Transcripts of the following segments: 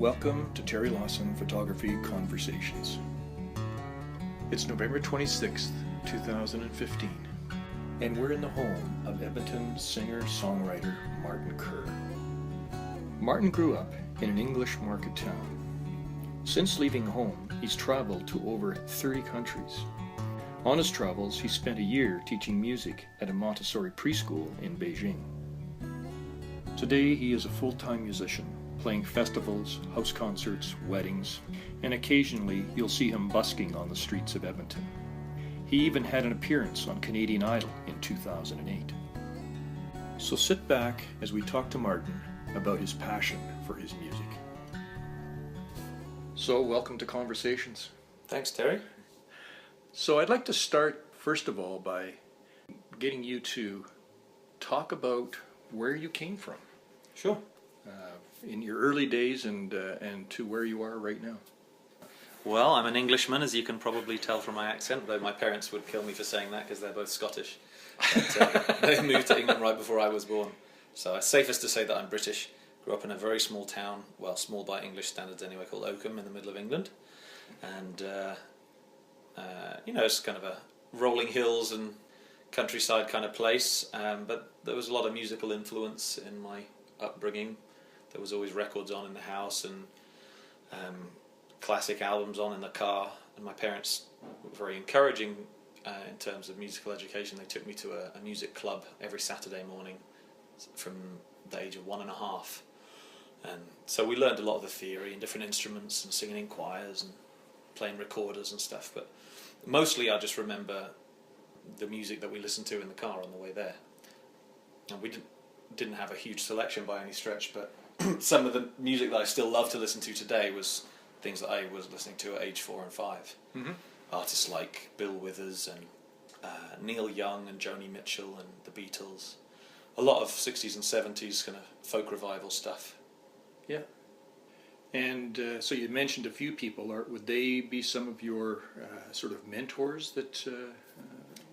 Welcome to Terry Lawson Photography Conversations. It's November 26th, 2015, and we're in the home of Edmonton singer-songwriter Martin Kerr. Martin grew up in an English market town. Since leaving home, he's traveled to over 30 countries. On his travels, he spent a year teaching music at a Montessori preschool in Beijing. Today, he is a full-time musician, playing festivals, house concerts, weddings, and occasionally you'll see him busking on the streets of Edmonton. He even had an appearance on Canadian Idol in 2008. So sit back as we talk to Martin about his passion for his music. So welcome to Conversations. Thanks, Terry. So I'd like to start, first of all, by getting you to talk about where you came from. Sure. In your early days and to where you are right now. Well, I'm an Englishman, as you can probably tell from my accent, though my parents would kill me for saying that because they're both Scottish. But, they moved to England right before I was born. So it's safest to say that I'm British. Grew up in a very small town, well, small by English standards anyway, called Oakham in the middle of England. And, it's kind of a rolling hills and countryside kind of place. But there was a lot of musical influence in my upbringing. There was always records on in the house and classic albums on in the car. And my parents were very encouraging in terms of musical education. They took me to a music club every Saturday morning from the age of 1.5. And so we learned a lot of the theory and different instruments and singing in choirs and playing recorders and stuff. But mostly I just remember the music that we listened to in the car on the way there. And we didn't have a huge selection by any stretch, but some of the music that I still love to listen to today was things that I was listening to at age 4 and 5. Mm-hmm. Artists like Bill Withers and Neil Young and Joni Mitchell and the Beatles. A lot of 60s and 70s kind of folk revival stuff. Yeah. And so you mentioned a few people. Would they be some of your sort of mentors that...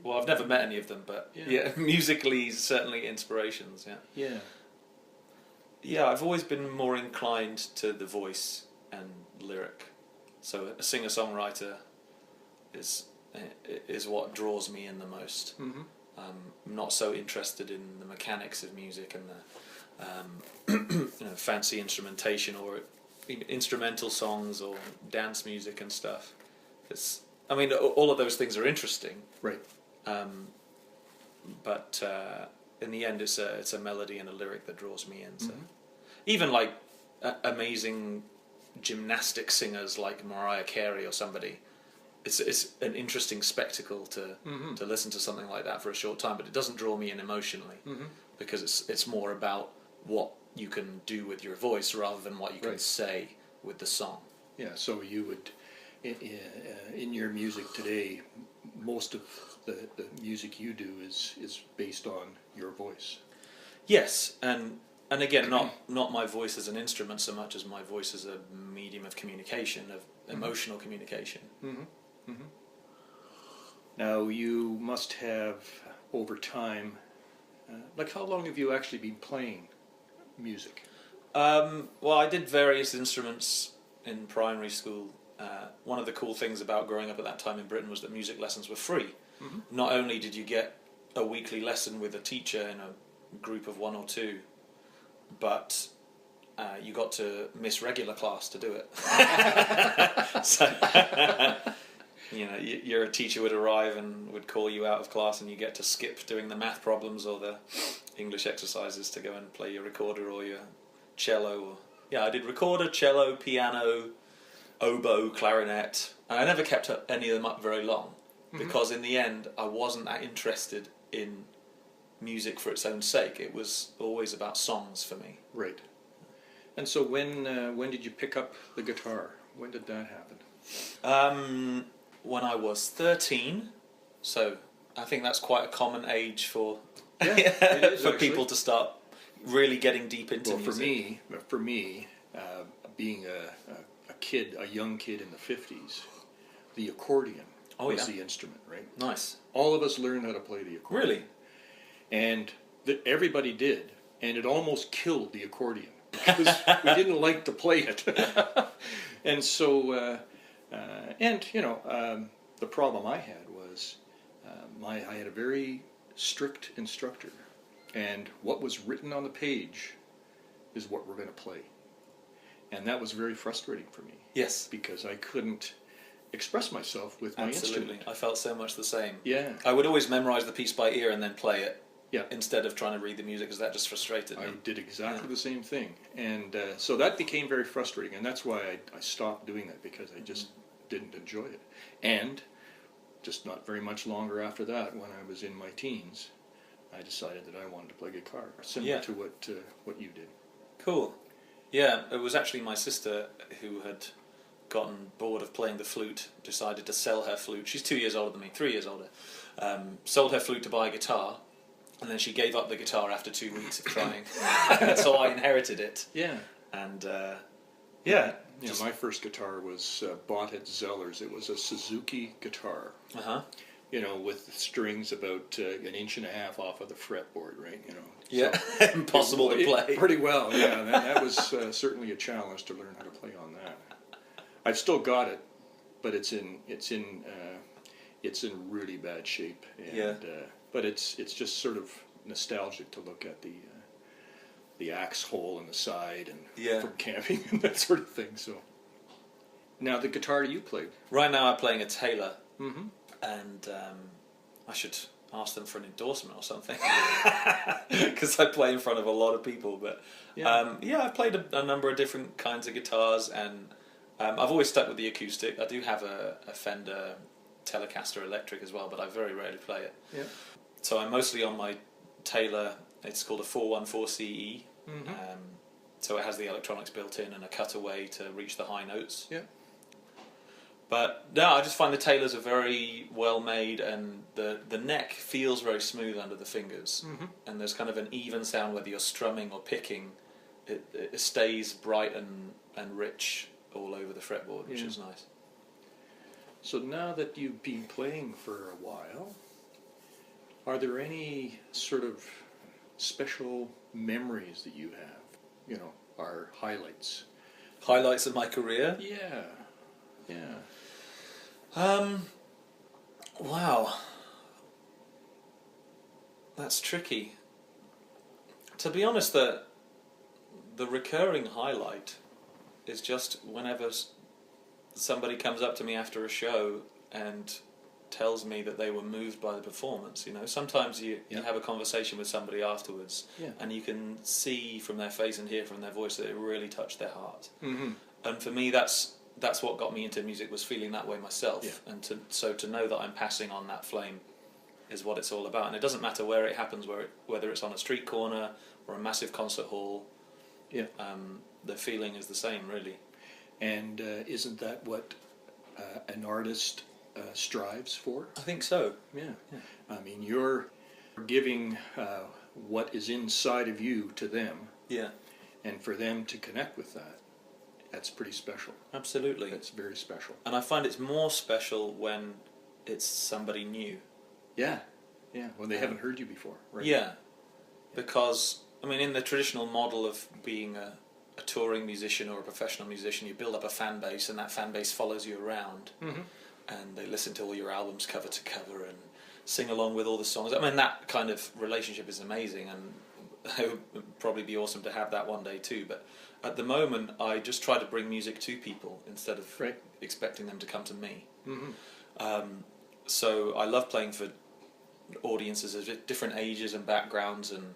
Well, I've never met any of them, but yeah musically, certainly inspirations, Yeah. Yeah, I've always been more inclined to the voice and lyric. So a singer-songwriter is what draws me in the most. Mm-hmm. I'm not so interested in the mechanics of music and the fancy instrumentation or instrumental songs or dance music and stuff. All of those things are interesting. Right. But in the end, it's a melody and a lyric that draws me in. So, even like amazing gymnastic singers like Mariah Carey or somebody, it's an interesting spectacle to listen to something like that for a short time. But it doesn't draw me in emotionally because it's more about what you can do with your voice rather than what you can say with the song. Yeah. So you would in your music today, most of the music you do is based on your voice. Yes, and again, not my voice as an instrument so much as my voice as a medium of communication, of emotional communication. Mm-hmm. Mm-hmm. Now, you must have, over time, how long have you actually been playing music? Well, I did various instruments in primary school. One of the cool things about growing up at that time in Britain was that music lessons were free. Mm-hmm. Not only did you get a weekly lesson with a teacher in a group of 1 or 2, but you got to miss regular class to do it. So, your teacher would arrive and would call you out of class, and you get to skip doing the math problems or the English exercises to go and play your recorder or your cello. I did recorder, cello, piano, oboe, clarinet, and I never kept any of them up very long because in the end I wasn't that interested in music for its own sake. It was always about songs for me. Right. And so when did you pick up the guitar? When did that happen? When I was 13, so I think that's quite a common age for people to start really getting deep into music. For me, being a young kid in the 50s, the accordion was the instrument, right? Nice. All of us learned how to play the accordion. Really? And everybody did, and it almost killed the accordion. because we didn't like to play it. And so, the problem I had was I had a very strict instructor, and what was written on the page is what we're going to play. And that was very frustrating for me. Yes. Because I couldn't express myself with my Absolutely. instrument. I felt so much the same. Yeah. I would always memorize the piece by ear and then play it. Yeah. Instead of trying to read the music, because that just frustrated me. I did exactly the same thing. And so that became very frustrating, and that's why I stopped doing that, because I just didn't enjoy it. And just not very much longer after that, when I was in my teens, I decided that I wanted to play guitar, similar to what you did. Cool. Yeah, it was actually my sister who had gotten bored of playing the flute, decided to sell her flute. She's 2 years older than me, 3 years older. Sold her flute to buy a guitar, and then she gave up the guitar after 2 weeks of trying. So I inherited it. Yeah. And, my first guitar was bought at Zeller's. It was a Suzuki guitar. Uh-huh. With strings about an inch and a half off of the fretboard, right? Yeah, so impossible to play. Pretty well, yeah. That was certainly a challenge to learn how to play on that. I've still got it, but it's in really bad shape. And, but it's just sort of nostalgic to look at the axe hole in the side and from camping and that sort of thing. So now the guitar you played. Right now I'm playing a Taylor. Mm-hmm. And I should ask them for an endorsement or something, because I play in front of a lot of people. But I've played a number of different kinds of guitars, and I've always stuck with the acoustic. I do have a Fender Telecaster electric as well, but I very rarely play it. Yeah. So I'm mostly on my Taylor. It's called a 414CE. Mm-hmm. So it has the electronics built in and a cutaway to reach the high notes. Yeah. But no, I just find the Taylors are very well made, and the neck feels very smooth under the fingers. Mm-hmm. And there's kind of an even sound whether you're strumming or picking. It stays bright and rich all over the fretboard, which is nice. So now that you've been playing for a while, are there any sort of special memories that you have? Are highlights? Highlights of my career? Yeah. Wow. That's tricky. To be honest, the recurring highlight is just whenever somebody comes up to me after a show and tells me that they were moved by the performance. Sometimes you have a conversation with somebody afterwards, and you can see from their face and hear from their voice that it really touched their heart. Mm-hmm. And for me, that's what got me into music, was feeling that way myself. Yeah. And to know that I'm passing on that flame is what it's all about. And it doesn't matter where it happens, whether it's on a street corner or a massive concert hall. Yeah. The feeling is the same, really. And isn't that what an artist strives for? I think so. Yeah. I mean, you're giving what is inside of you to them. Yeah. And for them to connect with that, that's pretty special. Absolutely. It's very special. And I find it's more special when it's somebody new. Yeah. When they haven't heard you before. Right? Yeah. Because, in the traditional model of being a touring musician or a professional musician, you build up a fan base, and that fan base follows you around. Mm-hmm. And they listen to all your albums cover to cover and sing along with all the songs. That kind of relationship is amazing, and it would probably be awesome to have that one day too. But at the moment, I just try to bring music to people instead of expecting them to come to me. Mm-hmm. So I love playing for audiences of different ages and backgrounds, and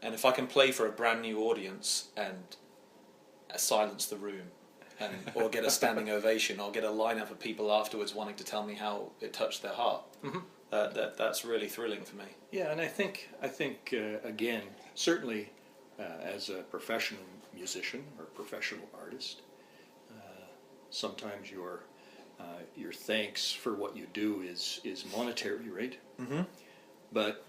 if I can play for a brand new audience and silence the room, or get a standing ovation, or get a lineup of people afterwards wanting to tell me how it touched their heart, that's really thrilling for me. Yeah, and I think again, certainly as a professional musician or professional artist, sometimes your thanks for what you do is monetary, right? Mm-hmm. But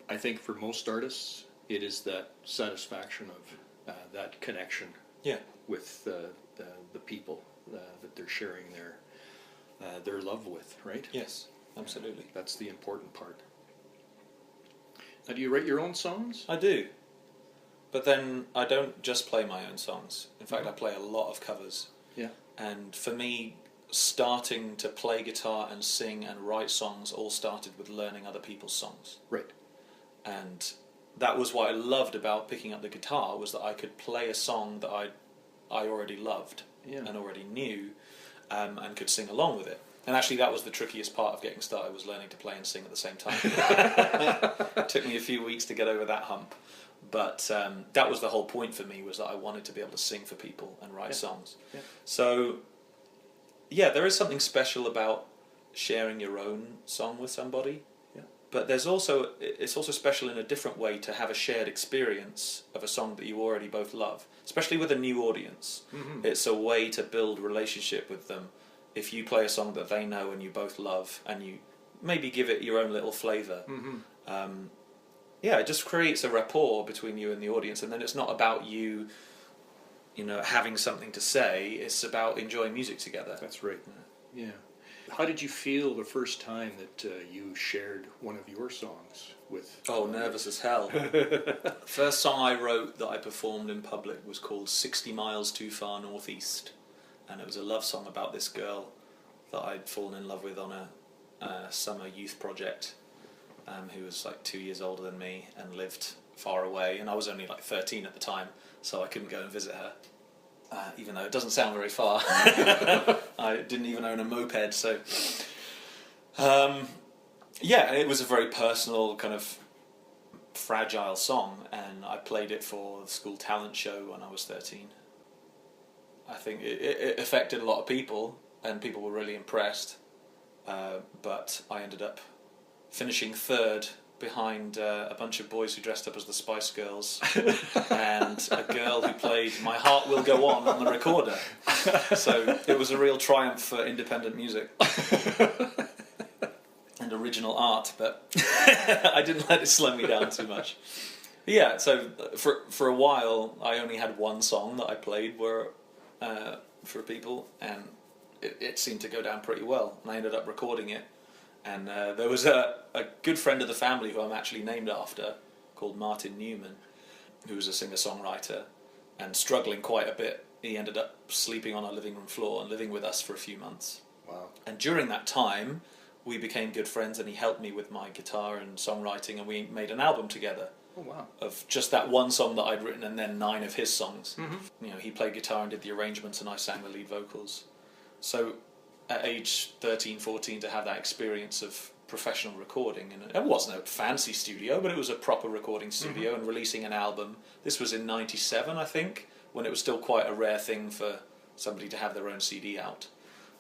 I think for most artists, it is that satisfaction of that connection with the people that they're sharing their love with, right? Yes, absolutely. That's the important part. Now, do you write your own songs? I do. but then I don't just play my own songs. In fact, I play a lot of covers. Yeah. And for me, starting to play guitar and sing and write songs all started with learning other people's songs. Right. And that was what I loved about picking up the guitar, was that I could play a song that I already loved and already knew, and could sing along with it. And actually that was the trickiest part of getting started, was learning to play and sing at the same time. It took me a few weeks to get over that hump. But that was the whole point for me, was that I wanted to be able to sing for people and write songs. Yeah. So, yeah, there is something special about sharing your own song with somebody. Yeah. But it's also special in a different way to have a shared experience of a song that you already both love, especially with a new audience. Mm-hmm. It's a way to build relationship with them. If you play a song that they know and you both love, and you maybe give it your own little flavour, it just creates a rapport between you and the audience. And then it's not about you having something to say. It's about enjoying music together. That's right. Yeah. How did you feel the first time that you shared one of your songs with? Oh, nervous as hell. First song I wrote that I performed in public was called 60 Miles Too Far Northeast. And it was a love song about this girl that I'd fallen in love with on a summer youth project, who was like 2 years older than me and lived far away. And I was only like 13 at the time, so I couldn't go and visit her, even though it doesn't sound very far. I didn't even own a moped, so... it was a very personal, kind of fragile song, and I played it for the school talent show when I was 13. I think it affected a lot of people, and people were really impressed. But I ended up finishing third behind a bunch of boys who dressed up as the Spice Girls and a girl who played My Heart Will Go On the recorder. So it was a real triumph for independent music and original art, but I didn't let it slow me down too much. Yeah, so for a while I only had one song that I played for people, and it seemed to go down pretty well, and I ended up recording it. And there was a good friend of the family who I'm actually named after, called Martin Newman, who was a singer-songwriter and struggling quite a bit. He ended up sleeping on our living room floor and living with us for a few months. Wow. And during that time we became good friends, and he helped me with my guitar and songwriting, and we made an album together. Oh, wow. Of just that one song that I'd written, and then 9 of his songs. Mm-hmm. He played guitar and did the arrangements, and I sang the lead vocals. So at age 13, 14, to have that experience of professional recording, and it wasn't a fancy studio, but it was a proper recording studio, and releasing an album. This was in 97, I think, when it was still quite a rare thing for somebody to have their own CD out.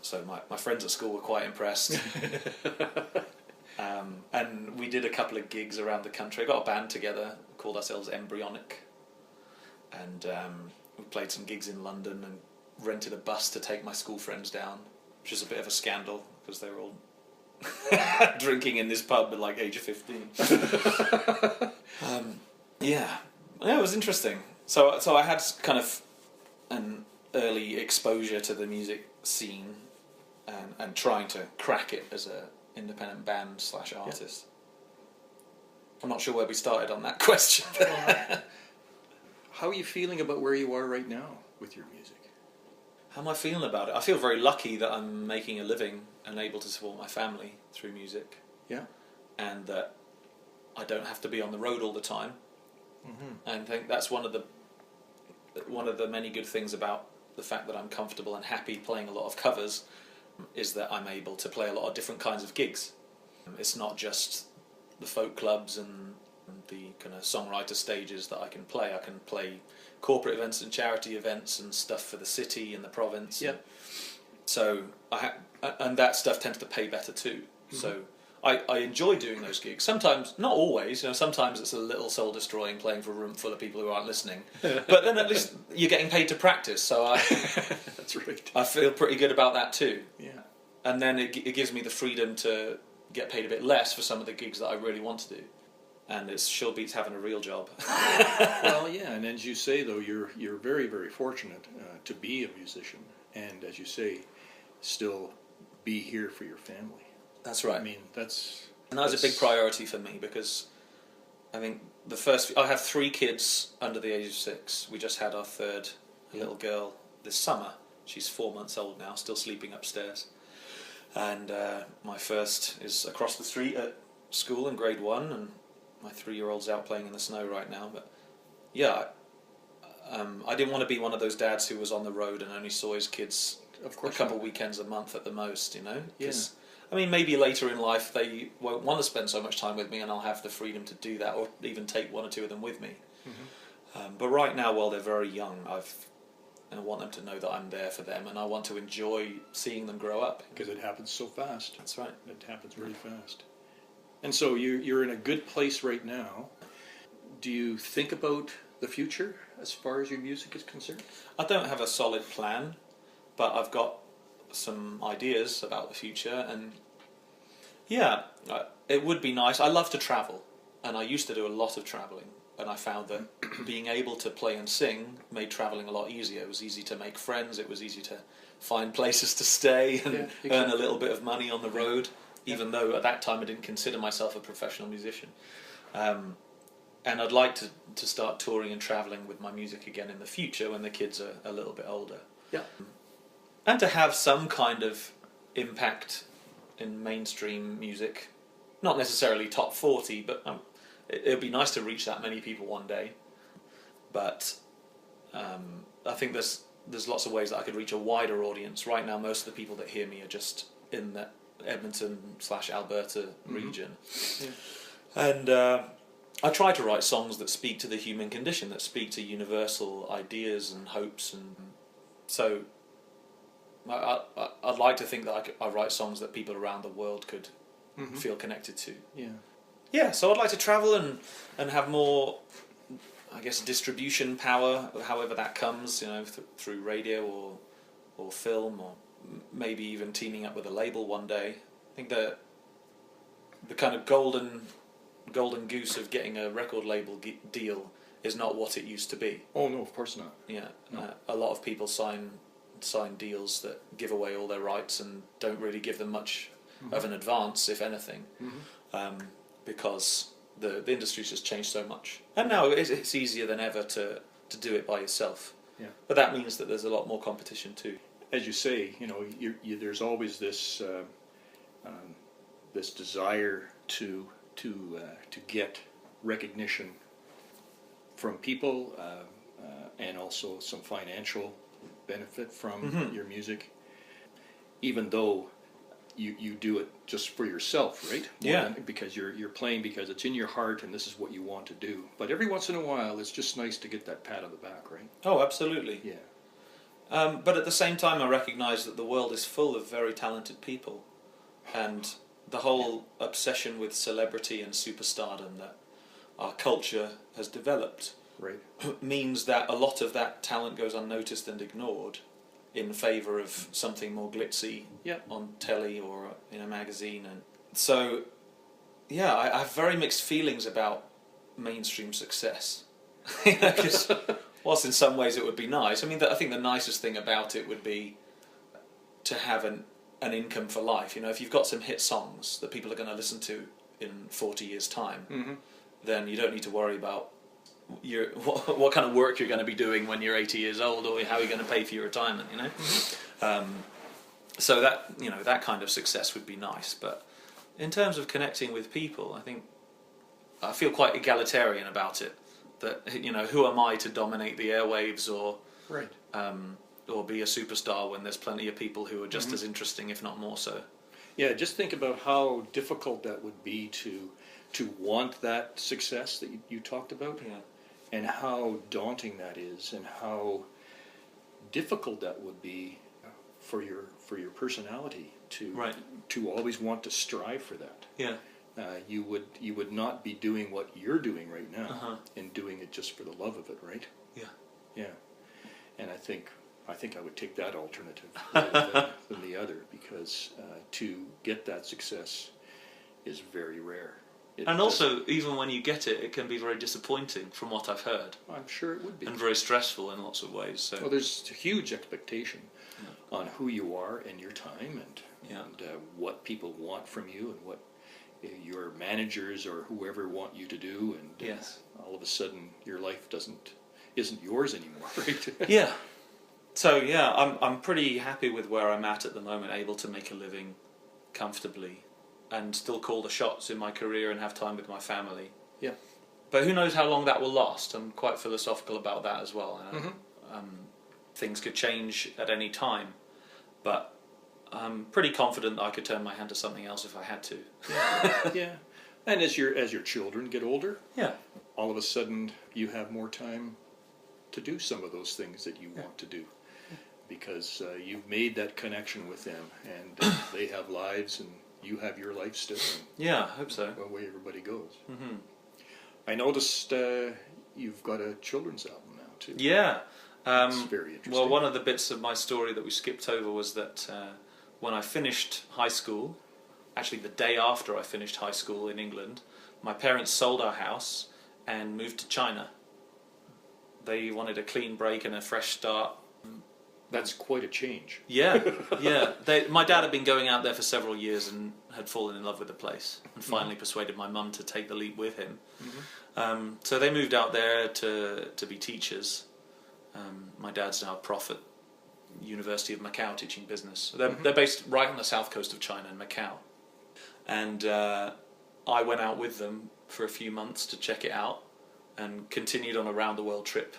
So my friends at school were quite impressed. And we did a couple of gigs around the country. I got a band together, called ourselves Embryonic, and we played some gigs in London and rented a bus to take my school friends down, which was a bit of a scandal because they were all drinking in this pub at like age of 15. It was interesting. So I had kind of an early exposure to the music scene and trying to crack it as a independent band / artist. Yeah. I'm not sure where we started on that question. How are you feeling about where you are right now with your music? How am I feeling about it? I feel very lucky that I'm making a living and able to support my family through music. Yeah. And that I don't have to be on the road all the time. Mm-hmm. And I think that's one of the many good things about the fact that I'm comfortable and happy playing a lot of covers, is that I'm able to play a lot of different kinds of gigs. It's not just the folk clubs and the kind of songwriter stages that I can play. I can play corporate events and charity events and stuff for the city and the province. Yeah. So and that stuff tends to pay better too. Mm-hmm. So I enjoy doing those gigs. Sometimes, not always, sometimes it's a little soul destroying playing for a room full of people who aren't listening. But then at least you're getting paid to practice, so that's right. I feel pretty good about that too. Yeah. And then it gives me the freedom to get paid a bit less for some of the gigs that I really want to do. And it sure beats having a real job. Well, yeah, and as you say, though, you're very, very fortunate to be a musician, and as you say, still be here for your family. That's right. I mean, that's a big priority for me, because I think the first... I have 3 kids under the age of 6. We just had our third little girl this summer. She's 4 months old now, still sleeping upstairs. And my first is across the street at school in grade 1, and my 3-year-old's out playing in the snow right now. But yeah, I didn't want to be one of those dads who was on the road and only saw his kids a couple weekends a month at the most, you know? Yeah. I mean, maybe later in life they won't want to spend so much time with me, and I'll have the freedom to do that, or even take 1 or 2 of them with me. Mm-hmm. But right now, while they're very young, I want them to know that I'm there for them, and I want to enjoy seeing them grow up. Because it happens so fast. That's right. It happens really fast. And so you're in a good place right now. Do you think about the future as far as your music is concerned? I don't have a solid plan, but I've got some ideas about the future, and yeah, it would be nice. I love to travel, and I used to do a lot of travelling, and I found that being able to play and sing made travelling a lot easier. It was easy to make friends, it was easy to find places to stay and earn a little bit of money on the road, even though at that time I didn't consider myself a professional musician. And I'd like to start touring and travelling with my music again in the future when the kids are a little bit older. Yeah. And to have some kind of impact in mainstream music. Not necessarily top 40, but it would be nice to reach that many people one day. But I think there's lots of ways that I could reach a wider audience. Right now, most of the people that hear me are just in the Edmonton/Alberta region. Yeah. And I try to write songs that speak to the human condition, that speak to universal ideas and hopes. And so I'd like to think that I write songs that people around the world could feel connected to. Yeah. Yeah, so I'd like to travel and have more, I guess, distribution power, however that comes, you know, through radio or film, or maybe even teaming up with a label one day. I think the kind of golden goose of getting a record label deal is not what it used to be. Oh no, of course not. Yeah, no. A lot of people sign deals that give away all their rights and don't really give them much of an advance, if anything, because the industry's just changed so much. And now it's easier than ever to do it by yourself. Yeah. But that means that there's a lot more competition too. As you say, you know, there's always this this desire to get recognition from people, and also some financial benefit from your music, even though you do it just for yourself, right? Because you're playing because it's in your heart and this is what you want to do. But every once in a while, it's just nice to get that pat on the back, right? Oh, absolutely. Yeah. But at the same time, I recognise that the world is full of very talented people, and the whole obsession with celebrity and superstardom that our culture has developed means that a lot of that talent goes unnoticed and ignored in favour of something more glitzy on telly or in a magazine. And so, yeah, I have very mixed feelings about mainstream success. Because whilst in some ways it would be nice, I mean, I think the nicest thing about it would be to have an income for life. You know, if you've got some hit songs that people are going to listen to in 40 years' time, then you don't need to worry about what kind of work you're going to be doing when you're 80 years old, or how you're going to pay for your retirement, you know. So that, you know, that kind of success would be nice. But in terms of connecting with people, I feel quite egalitarian about it. That, you know, who am I to dominate the airwaves or be a superstar when there's plenty of people who are just as interesting, if not more so. Yeah, just think about how difficult that would be to want that success that you talked about, and how daunting that is, and how difficult that would be for your personality to always want to strive for that. Yeah. You would not be doing what you're doing right now and doing it just for the love of it, right? Yeah. Yeah. And I think I would take that alternative rather than the other, because to get that success is very rare. And also, even when you get it, it can be very disappointing, from what I've heard. I'm sure it would be. And very stressful in lots of ways. So. Well, there's a huge expectation on who you are and your time, and what people want from you, and what your managers or whoever want you to do, and Yes. all of a sudden your life isn't yours anymore, right? Yeah. So yeah, I'm pretty happy with where I'm at the moment, able to make a living comfortably and still call the shots in my career and have time with my family. Yeah. But who knows how long that will last? I'm quite philosophical about that as well. Things could change at any time, but I'm pretty confident that I could turn my hand to something else if I had to. Yeah. And as your children get older, Yeah. all of a sudden you have more time to do some of those things that you want to do, because you've made that connection with them, and they have lives and you have your life still. Yeah, I hope so. Away everybody goes. Mm-hmm. I noticed you've got a children's album now too. Yeah. It's very interesting. Well, one of the bits of my story that we skipped over was that when I finished high school, actually the day after I finished high school in England, my parents sold our house and moved to China. They wanted a clean break and a fresh start. That's quite a change. Yeah, yeah. My dad had been going out there for several years and had fallen in love with the place, and finally persuaded my mum to take the leap with him. Mm-hmm. So they moved out there to be teachers. My dad's now a prof at University of Macau teaching business. They're based right on the south coast of China in Macau. And I went out with them for a few months to check it out, and continued on a round-the-world trip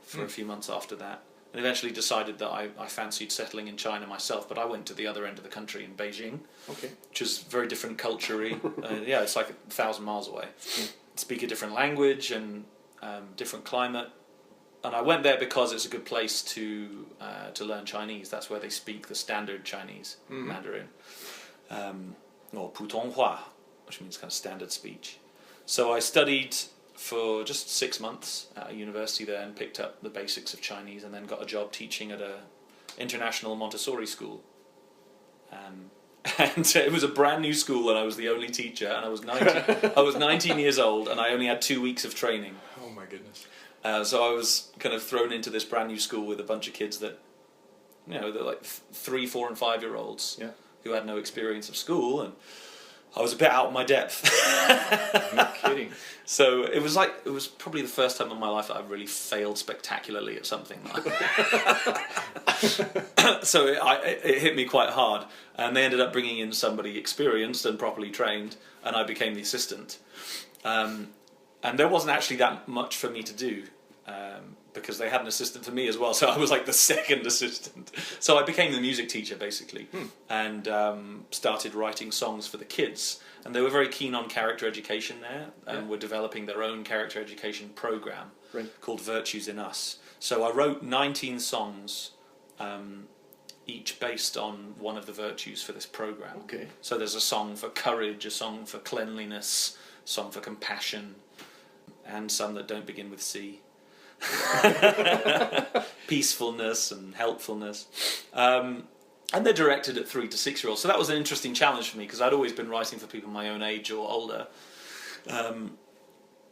for a few months after that. And eventually decided that I fancied settling in China myself, but I went to the other end of the country in Beijing, which is very different culturally. Yeah, it's like 1,000 miles away. Speak a different language and different climate. And I went there because it's a good place to learn Chinese. That's where they speak the standard Chinese, Mandarin, or Putonghua, which means kind of standard speech. So I studied for just 6 months at a university there and picked up the basics of Chinese, and then got a job teaching at a international Montessori school. And it was a brand new school, and I was the only teacher, and I was 19 years old, and I only had 2 weeks of training. Oh my goodness. So I was kind of thrown into this brand new school with a bunch of kids that, they're like 3, 4 and 5 year olds who had no experience of school, and I was a bit out of my depth. No kidding. So it was probably the first time in my life that I really failed spectacularly at something. So it hit me quite hard, and they ended up bringing in somebody experienced and properly trained, and I became the assistant. And there wasn't actually that much for me to do, because they had an assistant for me as well, so I was like the second assistant. So I became the music teacher, basically, and started writing songs for the kids. And they were very keen on character education there, and were developing their own character education program called Virtues in Us. So I wrote 19 songs, each based on one of the virtues for this program. Okay. So there's a song for courage, a song for cleanliness, a song for compassion, and some that don't begin with C. Peacefulness and helpfulness. And they're directed at 3 to 6 year olds. So that was an interesting challenge for me, because I'd always been writing for people my own age or older.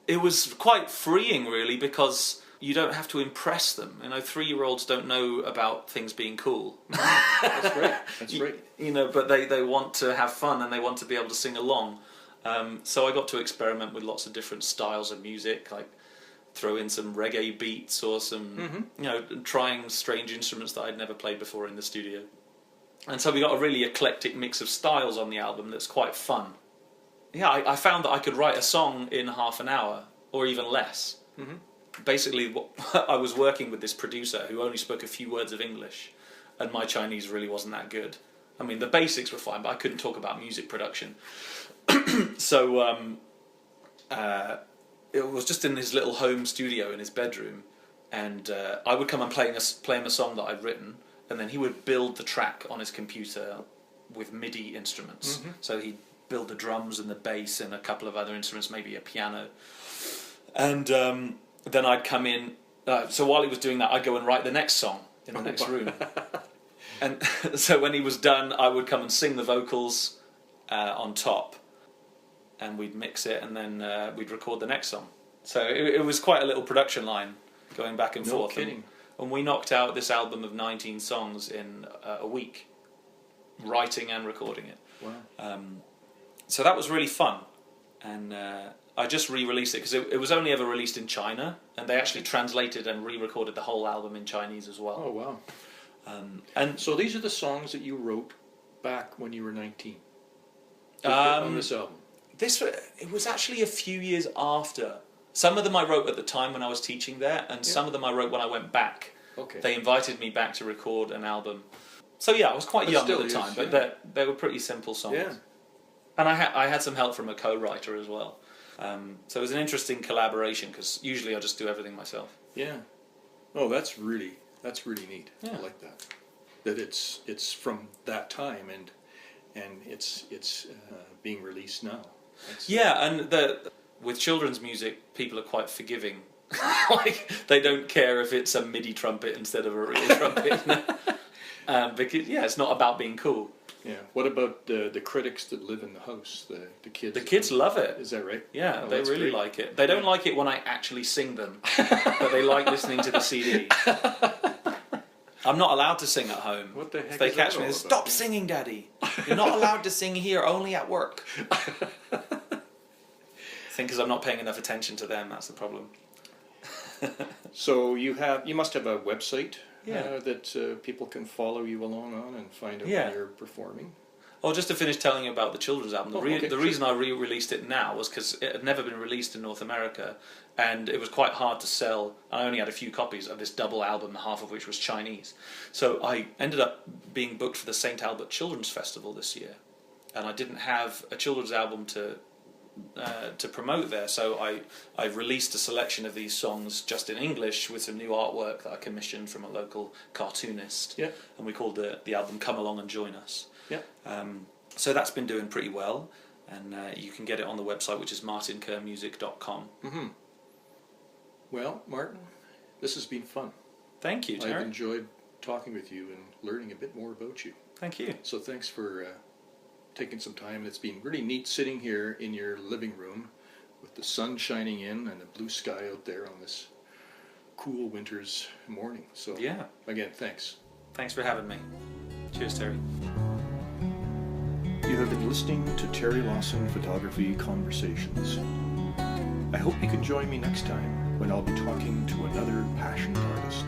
It was quite freeing, really, because you don't have to impress them. 3-year-olds don't know about things being cool. That's great. That's great. But they want to have fun, and they want to be able to sing along. So I got to experiment with lots of different styles of music, like throw in some reggae beats or some, trying strange instruments that I'd never played before in the studio. And so we got a really eclectic mix of styles on the album that's quite fun. Yeah, I found that I could write a song in half an hour, or even less. Basically, I was working with this producer who only spoke a few words of English, and my Chinese really wasn't that good. I mean, the basics were fine, but I couldn't talk about music production. So it was just in his little home studio in his bedroom, and I would come and play him a song that I'd written, and then he would build the track on his computer with MIDI instruments. So he'd build the drums and the bass and a couple of other instruments, maybe a piano. And then I'd come in. So while he was doing that, I'd go and write the next song in the next room. And so when he was done, I would come and sing the vocals on top, and we'd mix it, and then we'd record the next song. So it was quite a little production line going back and forth. No kidding. And we knocked out this album of 19 songs in a week, writing and recording it. Wow. so that was really fun, and I just re-released it because it was only ever released in China, and they actually translated and re-recorded the whole album in Chinese as well. Oh wow! And So these are the songs that you wrote back when you were 19 on this album. it was actually a few years after. Some of them I wrote at the time when I was teaching there, and some of them I wrote when I went back. Okay. They invited me back to record an album. So yeah, I was quite young at the time, but they were pretty simple songs. Yeah. And I had some help from a co-writer as well. So it was an interesting collaboration because usually I just do everything myself. Yeah. Oh, that's really neat. Yeah. I like that. That it's from that time and it's being released now. And with children's music, people are quite forgiving. Like they don't care if it's a MIDI trumpet instead of a real trumpet. Because it's not about being cool. Yeah. What about the critics that live in the house? The kids. The kids love it. Is that right? Yeah, Oh, they really like it. They don't like it when I actually sing them, but they like listening to the CD. I'm not allowed to sing at home. What the heck If they is catch that me, all stop about? singing, Daddy. You're not allowed to sing here, only at work. I think because I'm not paying enough attention to them, that's the problem. So you must have a website Yeah. that people can follow you along on and find out Yeah. when you're performing. Oh, just to finish telling you about the children's album, the reason I re-released it now was because it had never been released in North America, and it was quite hard to sell. I only had a few copies of this double album, half of which was Chinese. So I ended up being booked for the St. Albert Children's Festival this year, and I didn't have a children's album to promote there, so I released a selection of these songs just in English with some new artwork that I commissioned from a local cartoonist. Yeah. And we called the album "Come Along and Join Us." Yeah. So that's been doing pretty well, and you can get it on the website, which is martinkermusic.com. Mm-hmm. Well, Martin, this has been fun. Thank you, Terry. I've enjoyed talking with you and learning a bit more about you. Thank you. So thanks for taking some time. It's been really neat sitting here in your living room with the sun shining in and the blue sky out there on this cool winter's morning. So Yeah. again, thanks. Thanks for having me. Cheers, Terry. You have been listening to Terry Lawson Photography Conversations. I hope you can join me next time when I'll be talking to another passionate artist.